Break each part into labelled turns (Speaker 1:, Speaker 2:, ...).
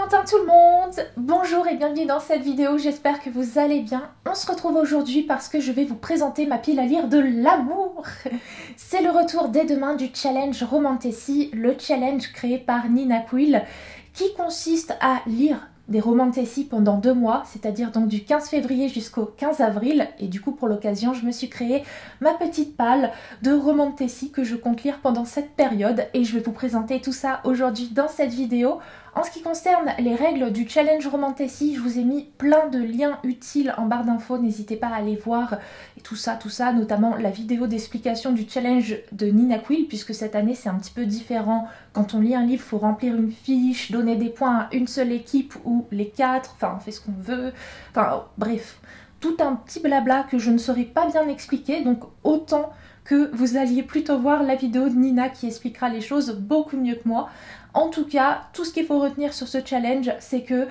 Speaker 1: Salut tout le monde, bonjour et bienvenue dans cette vidéo, j'espère que vous allez bien. On se retrouve aujourd'hui parce que je vais vous présenter ma pile à lire de l'amour. C'est le retour dès demain du challenge Romantasy, le challenge créé par Nina Quill, qui consiste à lire des Romantasy pendant 2 mois, c'est-à-dire donc du 15 février jusqu'au 15 avril. Et du coup, pour l'occasion, je me suis créé ma petite palle de Romantasy que je compte lire pendant cette période. Et je vais vous présenter tout ça aujourd'hui dans cette vidéo. En ce qui concerne les règles du challenge Romantasy, je vous ai mis plein de liens utiles en barre d'infos, n'hésitez pas à aller voir et tout ça, notamment la vidéo d'explication du challenge de Nina Quill, puisque cette année c'est un petit peu différent. Quand on lit un livre, il faut remplir une fiche, donner des points à une seule équipe ou les 4, enfin on fait ce qu'on veut, enfin bref, tout un petit blabla que je ne saurais pas bien expliquer, donc autant que vous alliez plutôt voir la vidéo de Nina qui expliquera les choses beaucoup mieux que moi. En tout cas, tout ce qu'il faut retenir sur ce challenge, c'est que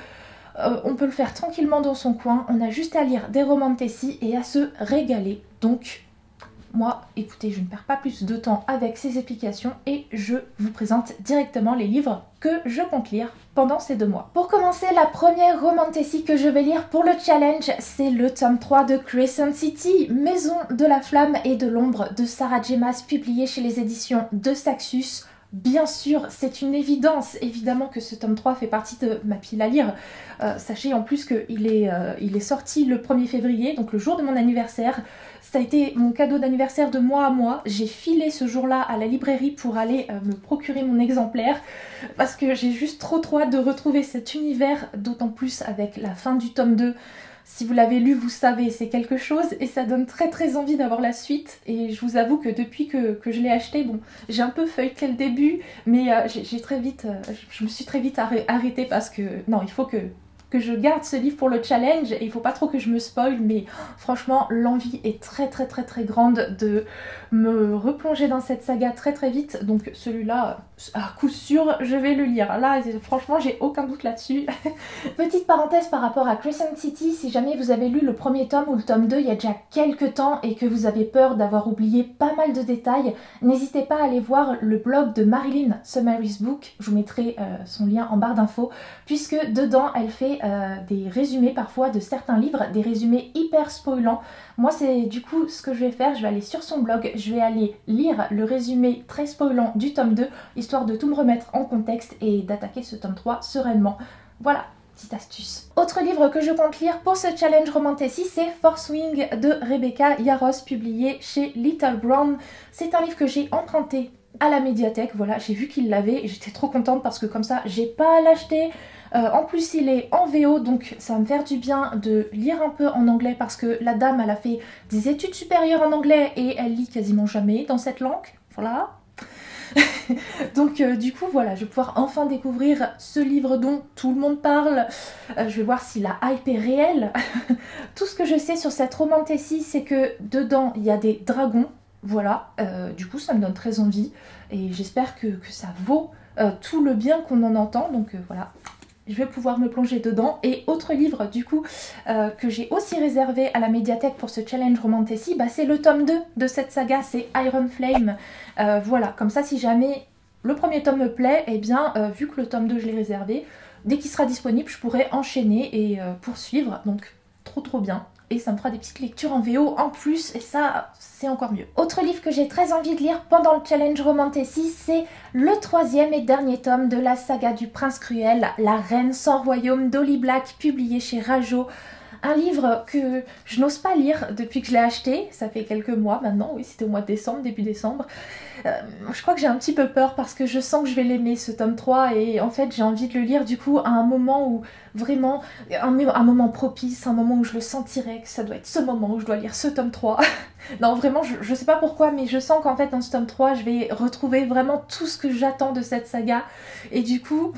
Speaker 1: on peut le faire tranquillement dans son coin, on a juste à lire des Romantasy et à se régaler. Donc, moi, écoutez, je ne perds pas plus de temps avec ces explications et je vous présente directement les livres que je compte lire pendant ces 2 mois. Pour commencer, la première Romantasy que je vais lire pour le challenge, c'est le tome 3 de Crescent City, Maison de la Flamme et de l'Ombre de Sarah J. Maas, publié chez les éditions de Saxus. Bien sûr, c'est une évidence, évidemment que ce tome 3 fait partie de ma pile à lire. Sachez en plus qu'il est sorti le 1er février, donc le jour de mon anniversaire. Ça a été mon cadeau d'anniversaire de mois à moi. J'ai filé ce jour-là à la librairie pour aller me procurer mon exemplaire parce que j'ai juste trop hâte de retrouver cet univers, d'autant plus avec la fin du tome 2. Si vous l'avez lu, vous savez, c'est quelque chose et ça donne très envie d'avoir la suite. Et je vous avoue que depuis que je l'ai acheté, bon, j'ai un peu feuilleté le début, mais je me suis très vite arrêtée parce que non, il faut que je garde ce livre pour le challenge et il faut pas trop que je me spoil, mais franchement l'envie est très grande de me replonger dans cette saga très vite, donc celui-là à coup sûr je vais le lire. Là franchement j'ai aucun doute là-dessus. Petite parenthèse par rapport à Crescent City, si jamais vous avez lu le premier tome ou le tome 2 il y a déjà quelques temps et que vous avez peur d'avoir oublié pas mal de détails, n'hésitez pas à aller voir le blog de Marilyn Summary's Book, je vous mettrai son lien en barre d'infos, puisque dedans elle fait des résumés parfois de certains livres, des résumés hyper spoilants. Moi c'est du coup ce que je vais faire, je vais aller sur son blog, je vais aller lire le résumé très spoilant du tome 2, histoire de tout me remettre en contexte et d'attaquer ce tome 3 sereinement. Voilà, petite astuce. Autre livre que je compte lire pour ce challenge Romantasy, c'est Fourth Wing de Rebecca Yarros, publié chez Little Brown. C'est un livre que j'ai emprunté à la médiathèque, voilà, j'ai vu qu'il l'avait et j'étais trop contente parce que comme ça j'ai pas à l'acheter. En plus il est en VO, donc ça va me faire du bien de lire un peu en anglais parce que la dame elle a fait des études supérieures en anglais et elle lit quasiment jamais dans cette langue, voilà. Donc du coup voilà, je vais pouvoir enfin découvrir ce livre dont tout le monde parle. Je vais voir si la hype est réelle. Tout ce que je sais sur cette Romantasy, c'est que dedans il y a des dragons, voilà, du coup ça me donne très envie et j'espère que ça vaut tout le bien qu'on en entend, donc voilà. Je vais pouvoir me plonger dedans. Et autre livre du coup que j'ai aussi réservé à la médiathèque pour ce challenge Romantasy, bah, c'est le tome 2 de cette saga, c'est Iron Flame. Voilà, comme ça si jamais le premier tome me plaît, et bien vu que le tome 2 je l'ai réservé, dès qu'il sera disponible je pourrai enchaîner et poursuivre, donc trop bien. Et ça me fera des petites lectures en VO en plus, et ça, c'est encore mieux. Autre livre que j'ai très envie de lire pendant le challenge Romantasy, c'est le 3e et dernier tome de la saga du Prince Cruel, La Reine sans Royaume d'Holly Black, publié chez Rajo. Un livre que je n'ose pas lire depuis que je l'ai acheté, ça fait quelques mois maintenant, oui c'était au mois de décembre, début décembre. Je crois que j'ai un petit peu peur parce que je sens que je vais l'aimer ce tome 3 et en fait j'ai envie de le lire du coup à un moment où vraiment, un moment propice, un moment où je le sentirais que ça doit être ce moment où je dois lire ce tome 3. Non vraiment je sais pas pourquoi mais je sens qu'en fait dans ce tome 3 je vais retrouver vraiment tout ce que j'attends de cette saga et du coup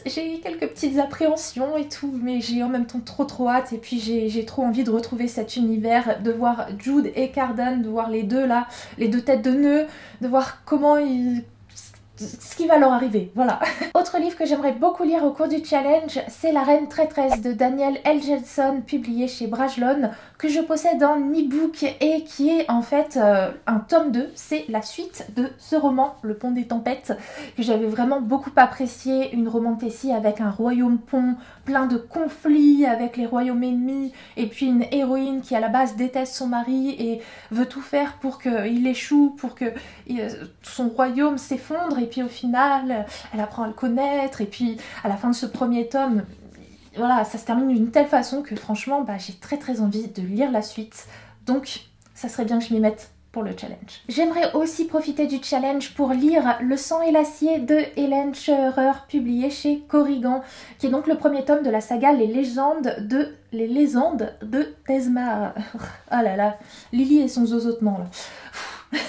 Speaker 1: j'ai quelques petites appréhensions et tout, mais j'ai en même temps trop hâte et puis j'ai trop envie de retrouver cet univers, de voir Jude et Cardan, de voir les deux là, les deux têtes de nœud, de voir comment ils ce qui va leur arriver, voilà. Autre livre que j'aimerais beaucoup lire au cours du challenge, c'est La Reine Traîtresse de Daniel L. Jensen, publié chez Brajlon, que je possède en e-book et qui est en fait un tome 2, c'est la suite de ce roman, Le Pont des Tempêtes, que j'avais vraiment beaucoup apprécié, une romantécie avec un royaume-pont plein de conflits avec les royaumes ennemis, et puis une héroïne qui à la base déteste son mari et veut tout faire pour qu'il échoue, pour que son royaume s'effondre, et puis au final elle apprend à le connaître, et puis à la fin de ce premier tome, voilà, ça se termine d'une telle façon que franchement j'ai très envie de lire la suite, donc ça serait bien que je m'y mette pour le challenge. J'aimerais aussi profiter du challenge pour lire Le sang et l'acier de Hélène Scheurer, publié chez Corrigan, qui est donc le premier tome de la saga Les légendes de Tesmar. Ah là là, Lily et son zozotement là.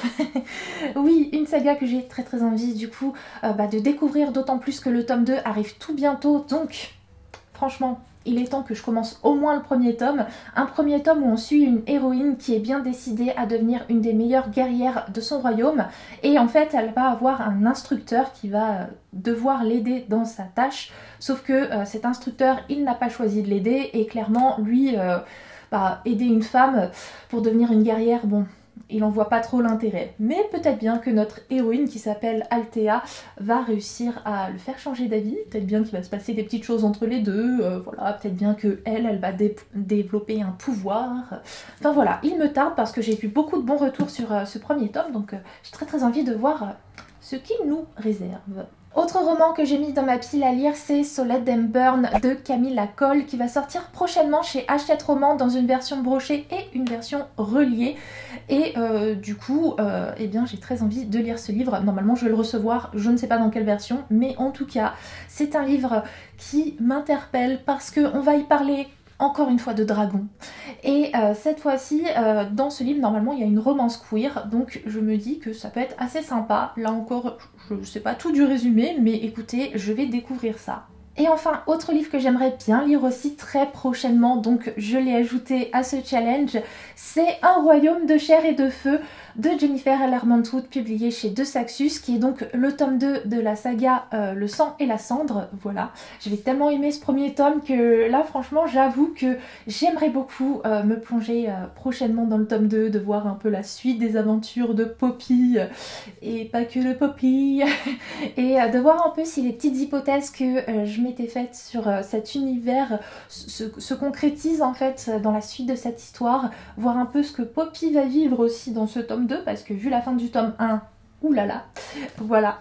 Speaker 1: Oui, une saga que j'ai très envie du coup de découvrir, d'autant plus que le tome 2 arrive tout bientôt, donc franchement il est temps que je commence au moins le premier tome. Un premier tome où on suit une héroïne qui est bien décidée à devenir une des meilleures guerrières de son royaume, et en fait elle va avoir un instructeur qui va devoir l'aider dans sa tâche, sauf que cet instructeur il n'a pas choisi de l'aider, et clairement lui aider une femme pour devenir une guerrière, bon, il en voit pas trop l'intérêt. Mais peut-être bien que notre héroïne qui s'appelle Althea va réussir à le faire changer d'avis, peut-être bien qu'il va se passer des petites choses entre les deux, voilà, peut-être bien que elle va développer un pouvoir. Enfin voilà, il me tarde parce que j'ai vu beaucoup de bons retours sur ce premier tome, donc j'ai très envie de voir ce qu'il nous réserve. Autre roman que j'ai mis dans ma pile à lire, c'est So Let Them Burn de Camille Lacolle, qui va sortir prochainement chez Hachette Roman dans une version brochée et une version reliée. Et du coup, eh bien, j'ai très envie de lire ce livre. Normalement, je vais le recevoir, je ne sais pas dans quelle version, mais en tout cas, c'est un livre qui m'interpelle parce qu'on va y parler encore une fois de dragon, et cette fois-ci dans ce livre normalement il y a une romance queer, donc je me dis que ça peut être assez sympa. Là encore je ne sais pas tout du résumé, mais écoutez, je vais découvrir ça. Et enfin, autre livre que j'aimerais bien lire aussi très prochainement, donc je l'ai ajouté à ce challenge, c'est Un royaume de chair et de feu de Jennifer L. Armentrout, publié chez De Saxus, qui est donc le tome 2 de la saga Le sang et la cendre. Voilà, j'avais tellement aimé ce premier tome que là franchement j'avoue que j'aimerais beaucoup me plonger prochainement dans le tome 2, de voir un peu la suite des aventures de Poppy, et pas que de Poppy, et de voir un peu si les petites hypothèses que je m'étais faites sur cet univers se concrétisent en fait dans la suite de cette histoire, voir un peu ce que Poppy va vivre aussi dans ce tome 2, parce que vu la fin du tome 1, oulala, voilà.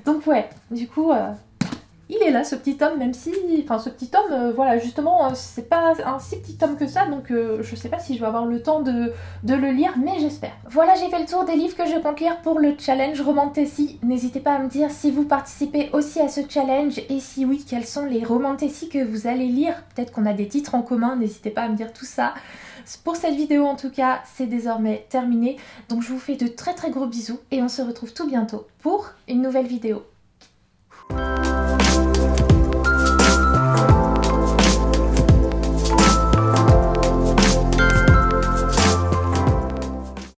Speaker 1: Donc ouais, du coup, il est là ce petit tome, même si, enfin ce petit tome, voilà, justement, c'est pas un si petit tome que ça, donc je sais pas si je vais avoir le temps de le lire, mais j'espère. Voilà, j'ai fait le tour des livres que je compte lire pour le challenge Romantasy. N'hésitez pas à me dire si vous participez aussi à ce challenge, et si oui, quels sont les Romantasy que vous allez lire. Peut-être qu'on a des titres en commun, n'hésitez pas à me dire tout ça. Pour cette vidéo en tout cas, c'est désormais terminé, donc je vous fais de très gros bisous, et on se retrouve tout bientôt pour une nouvelle vidéo.